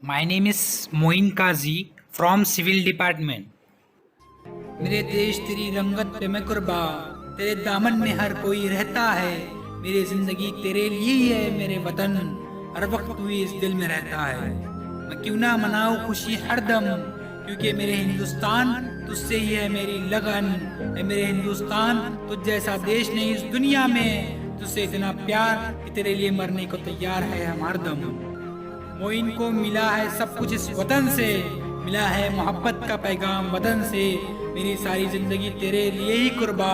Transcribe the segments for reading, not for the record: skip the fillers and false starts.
My name is Moin Kazi from Civil Department. मेरे देश तेरी रंगत पे मैं कुर्बा, तेरे दामन में हर कोई रहता है। मेरी जिंदगी तेरे लिए ही है मेरे वतन, हर वक्त तू इस दिल में रहता है। मैं क्यों ना मनाऊं खुशी हर दम, क्योंकि मेरे हिंदुस्तान तुझसे ही है मेरी लगन। है मेरे हिंदुस्तान तुझ जैसा देश नहीं इस दुनिया में, तुझसे इतना प्यार कि तेरे लिए मरने को तैयार है हम हरदम। मोइन को मिला है सब कुछ इस वतन से, मिला है मोहब्बत का पैगाम वतन से। मेरी सारी जिंदगी तेरे लिए ही कुर्बा,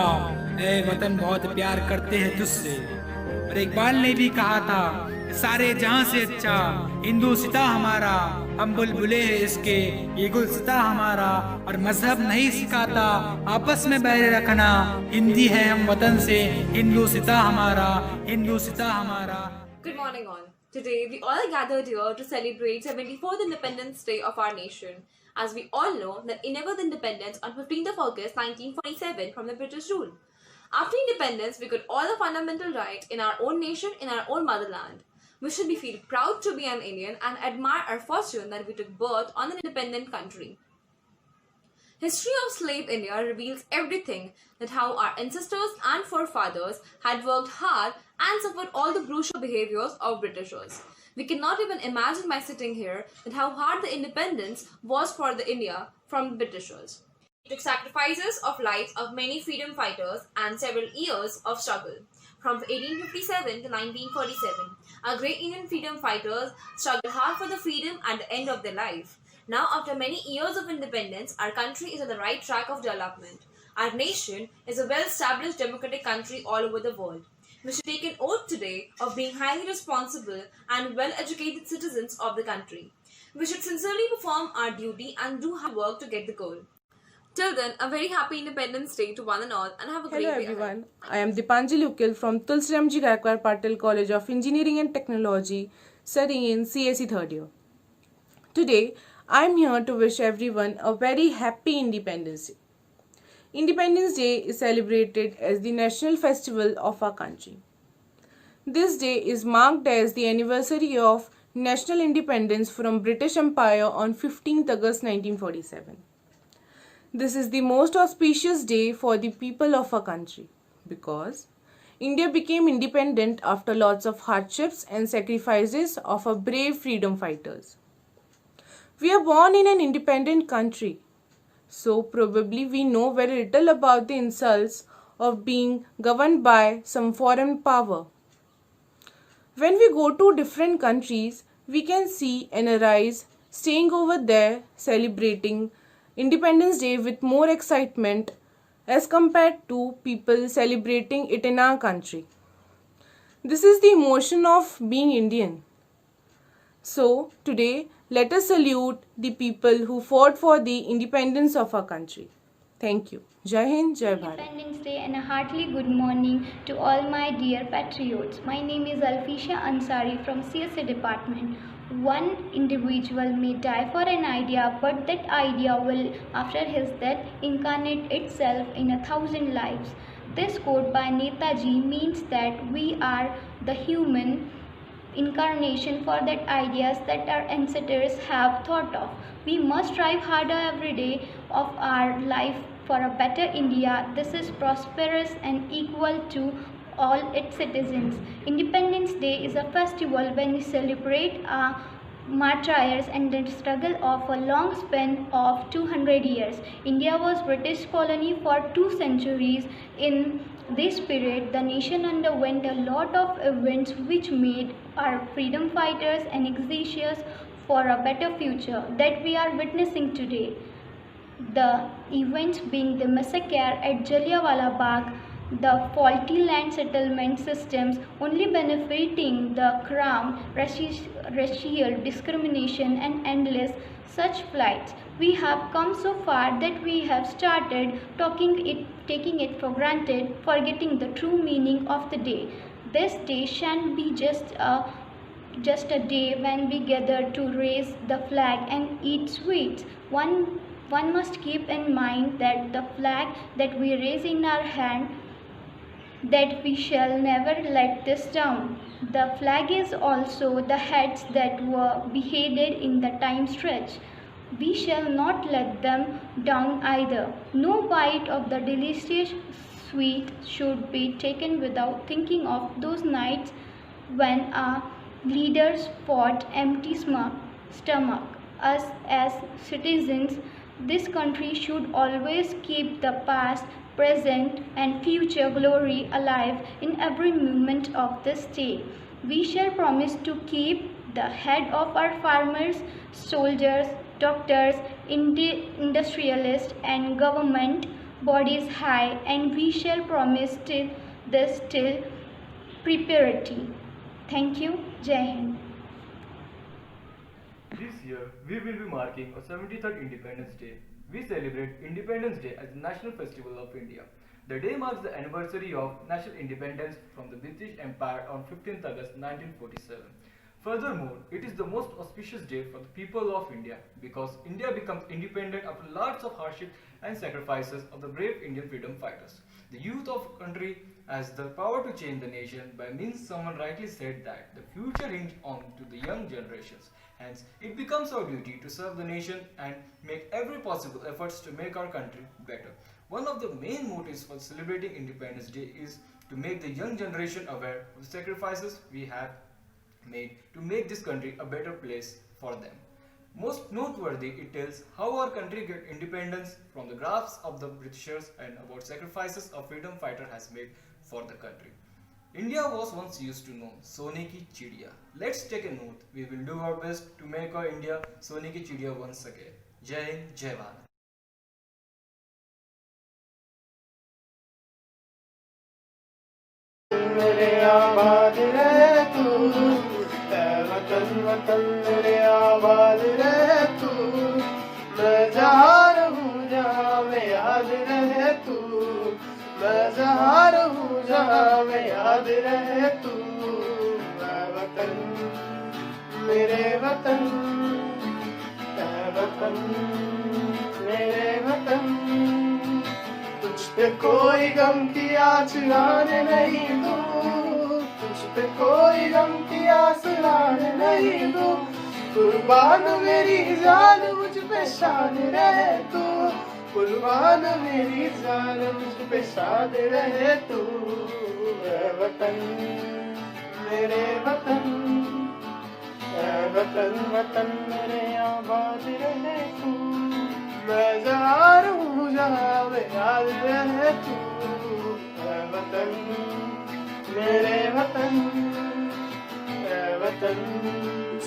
ऐ वतन बहुत प्यार करते हैं तुझसे। और इकबाल ने भी कहा था, सारे जहां से अच्छा हिंदू सिता हमारा, हम बुलबुले हैं इसके ये गुलसिता हमारा। और मजहब नहीं सिखाता आपस में बैर रखना, हिंदी है हम वतन से हिंदू सिता हमारा, हिंदू सिता हमारा। Good morning, all. Today, we all gathered here to celebrate 74th Independence Day of our nation. As we all know that India got independence on 15th of August 1947 from the British rule. After independence, we got all the fundamental rights in our own nation, in our own motherland. We should be feel proud to be an Indian and admire our fortune that we took birth on an independent country. History of slave India reveals everything, that how our ancestors and forefathers had worked hard and suffered all the brutal behaviors of Britishers. We cannot even imagine by sitting here that how hard the independence was for the India from the Britishers. It took sacrifices of lives of many freedom fighters and several years of struggle. From 1857 to 1947, our great Indian freedom fighters struggled hard for the freedom at the end of their life. Now, after many years of independence, our country is on the right track of development. Our nation is a well-established democratic country all over the world. We should take an oath today of being highly responsible and well-educated citizens of the country. We should sincerely perform our duty and do hard work to get the goal. Till then, a very happy Independence Day to one and all, and have a great Hello day ahead. everyone, I am Dipanjali Ukil from Tulsiramji Gaikwad Patil College of Engineering and Technology, studying in CSE third year. Today, I am here to wish everyone a very happy Independence Day. Independence Day is celebrated as the national festival of our country. This day is marked as the anniversary of national independence from British Empire on 15th August 1947. This is the most auspicious day for the people of our country because India became independent after lots of hardships and sacrifices of our brave freedom fighters. We are born in an independent country, so probably we know very little about the insults of being governed by some foreign power. When we go to different countries, we can see NRIs staying over there celebrating Independence Day with more excitement as compared to people celebrating it in our country. This is the emotion of being Indian. So, today, let us salute the people who fought for the independence of our country. Thank you. Jai Hind, Jai Bharat. Independence Day and a heartily good morning to all my dear patriots. My name is Alfisha Ansari from CSA department. One individual may die for an idea, but that idea will, after his death, incarnate itself in 1,000 lives. This quote by Netaji means that we are the human incarnation for that ideas that our ancestors have thought of. We must strive harder every day of our life for a better India. This is prosperous and equal to all its citizens. Independence Day is a festival when we celebrate our martyrs and the struggle of a long span of 200 years. India was British colony for 2 centuries. In this period, the nation underwent a lot of events which made our freedom fighters anxious for a better future that we are witnessing today. The events being the massacre at Jallianwala Bagh, the faulty land settlement systems only benefiting the crown, racial discrimination and endless such flights. We have come so far that we have started taking it for granted, forgetting the true meaning of the day. This day shan't be just a day when we gather to raise the flag and eat sweets. One must keep in mind that the flag that we raise in our hand that we shall never let this down. The flag is also the heads that were beheaded in the time stretch. We shall not let them down either. No bite of the delicious sweet should be taken without thinking of those nights when our leaders fought empty stomach. Us as citizens, this country should always keep the past, present, and future glory alive in every moment of this day. We shall promise to keep the head of our farmers, soldiers, doctors, industrialists, and government bodies high, and we shall promise till perpetuity. Thank you. Jai Hind. This year, we will be marking our 73rd Independence Day. We celebrate Independence Day as the National Festival of India. The day marks the anniversary of national independence from the British Empire on 15th August 1947. Furthermore, it is the most auspicious day for the people of India because India becomes independent after lots of hardship and sacrifices of the brave Indian freedom fighters. The youth of the country has the power to change the nation. By means, someone rightly said that the future hinges on to the young generations. Hence, it becomes our duty to serve the nation and make every possible efforts to make our country better. One of the main motives for celebrating Independence Day is to make the young generation aware of the sacrifices we have made to make this country a better place for them. Most noteworthy, it tells how our country got independence from the grasp of the Britishers and about sacrifices a freedom fighter has made for the country. India was once used to know Sone ki Chidiya. Let's take a note. We will do our best to make our India Sone ki Chidiya once again. Jai Hind, Jai Bharat. मेरे आबाद रहे तू, ऐ वतन वतन मेरे आबाद रहे तू, मैं जहाँ रहूँ जहाँ में याद रहे तू, मैं जहाँ रहूँ जहाँ में याद रहे तू, ऐ वतन मेरे वतन, ऐ वतन मेरे वतन, तुझ पे कोई गम की आँच लाने नहीं दूँ, तुझ पे कोई गम की आस लाने नहीं दूँ, कुर्बान मेरी जान मुझ पे शान रहे तू, कुर्बान मेरी जान मुझ पे शान रहे तू, ऐ वतन मेरे वतन, ऐ वतन वतन मेरे आबाद रहे तू, मैं जहाँ रहूँ जहाँ में याद रहे तू, ऐ वतन मेरे वतन, ऐ वतन।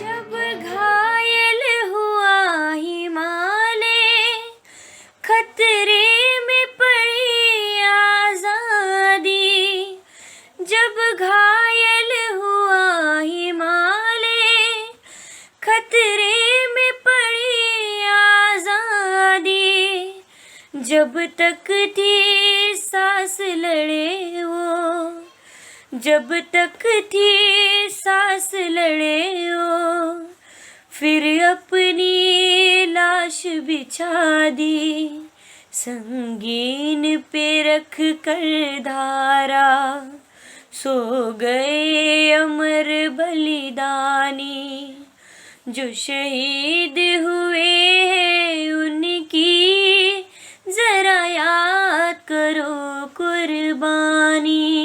जब घायल हुआ हिमालय, खतरे में पड़ी आजादी, जब घायल हुआ हिमालय, खतरे में पड़ी आजादी, जब तक थी सांस लड़े वो, जब तक थी सांस लड़े वो, फिर अपनी लाश बिछा दी, संगीन पे रख कर धारा, सो गए अमर बलिदानी, जो शहीद हुए हैं उनकी जरा याद करो कुर्बानी,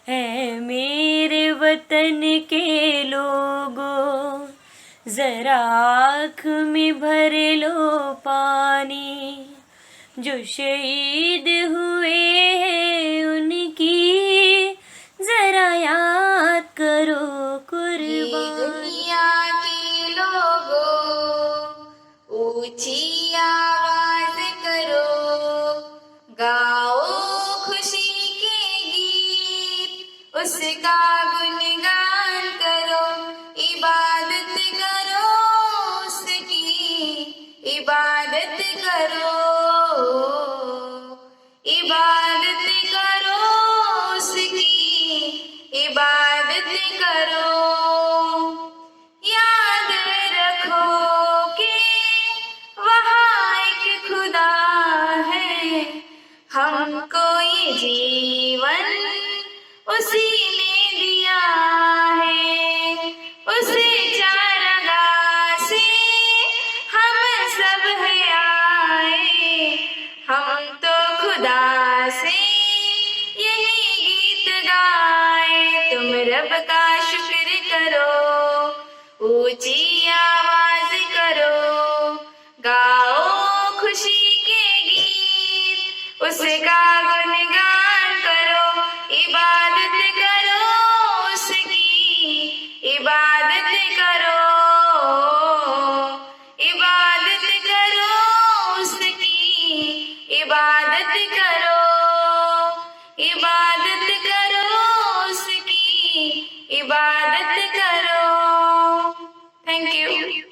है मेरे वतन के लोगों, जरा आँख में भर लो पानी, जो शहीद हुए हैं उनकी जरा याद करो कुर्बानी। दुनिया के लोगों ऊंची आवाज करो, गाओ खुशी के गीत, उसका गुणगान करो, इबादत करो उसकी, इबादत करो, इबादत करो उसकी, इबादत करो, याद रखो कि वहाँ एक खुदा है, हमको ये जीवन रब का शुक्र करो, ऊंची आवाज करो, गाओ खुशी के गीत, उसका गुणगान करो, इबादत करो उसकी, इबादत करो, इबादत करो उसकी, इबादत करो, इबादत करो उसकी, इबादत करो। Thank you.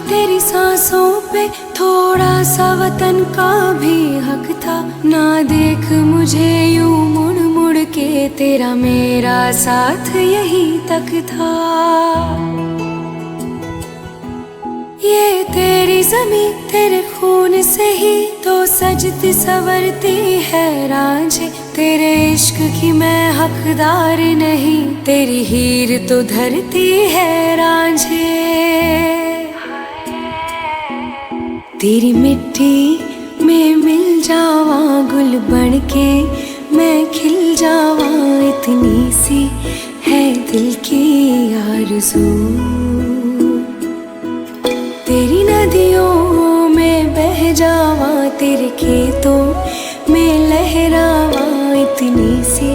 तेरी सांसों पे थोड़ा सा वतन का भी हक था, ना देख मुझे यूं मुड़ मुड़ के, तेरा मेरा साथ यही तक था। ये तेरी ज़मीं तेरे खून से ही तो सजती संवरती है रांझे, तेरे इश्क की मैं हकदार नहीं, तेरी हीर तो धरती है रांझे। तेरी मिट्टी में मिल जावा गुल बन के, मैं खिल जावा, इतनी सी है दिल की आरज़ू। तेरी नदियों में बह जावा, तेरे खेतों में लहरावा, इतनी सी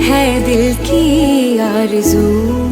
है दिल की आरज़ू।